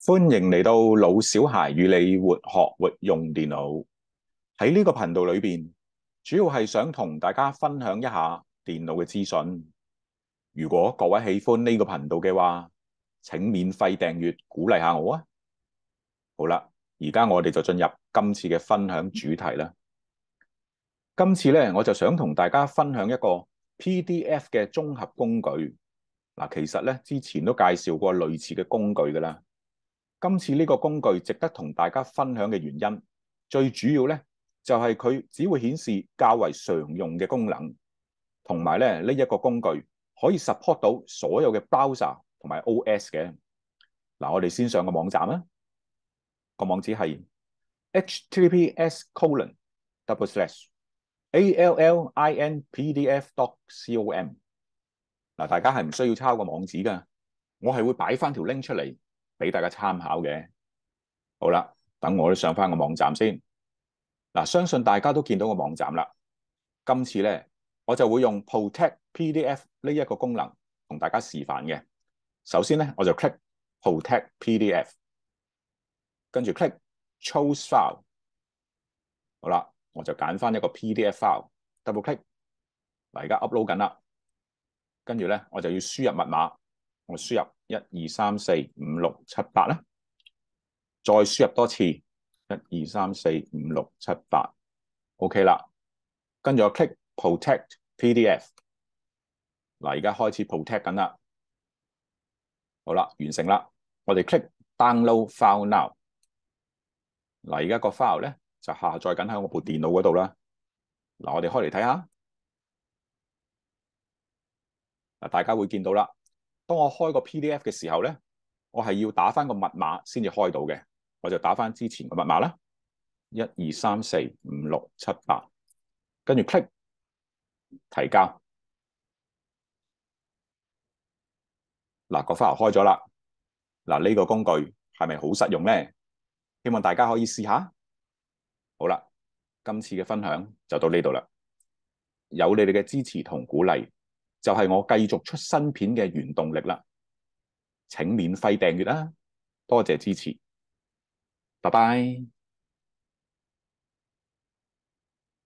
歡迎嚟到老小孩與你活學活用電腦。喺呢個頻道裏邊，主要係想同大家分享一下電腦嘅資訊。如果各位喜歡呢個頻道嘅話，請免費訂閱鼓勵下我啊！好啦，而家我哋就進入今次嘅分享主題啦。今次咧，我就想同大家分享一個 PDF 嘅綜合工具。嗱，其實咧之前都介紹過類似嘅工具㗎啦。今次呢個工具值得同大家分享嘅原因，最主要咧就係佢只會顯示較為常用嘅功能，同埋咧呢一個工具可以 support 到所有嘅 browser 同埋 OS 嘅。嗱，我哋先上個網站啦，個網址係 https://allinpdf.com。嗱，大家係唔需要抄個網址㗎，我係會擺翻條 link 出嚟俾大家參考嘅。好啦，等我都上翻個網站先。嗱，相信大家都見到個網站啦。今次咧，我就會用 Protect PDF 呢一個功能同大家示範嘅。首先咧，我就 click Protect PDF， 跟住 click Choose File。好啦，我就揀翻一個 PDF file，double click。嗱，而家 upload 緊啦。跟住咧，我就要輸入密碼，我輸入1234567啦。再輸入多次1234567， OK 啦。跟住我 click Protect PDF。嗱，而家開始 protect 緊啦。好啦，完成啦。我哋 click Download File Now。嗱，而家個 file 咧就下載緊喺我部電腦嗰度啦。嗱，我哋開嚟睇下。嗱，大家會見到啦。當我開個 PDF 嘅時候咧，我係要打翻個密碼先至開到嘅。我就打翻之前個密碼啦，1234567，跟住 click 提交。嗱，個 file 開咗啦。嗱，呢個工具係咪好實用呢？希望大家可以試下。好啦，今次嘅分享就到呢度啦。有你哋嘅支持同鼓勵，就係我繼續出新片嘅原動力啦。請免費訂閱啦，多謝支持，拜拜。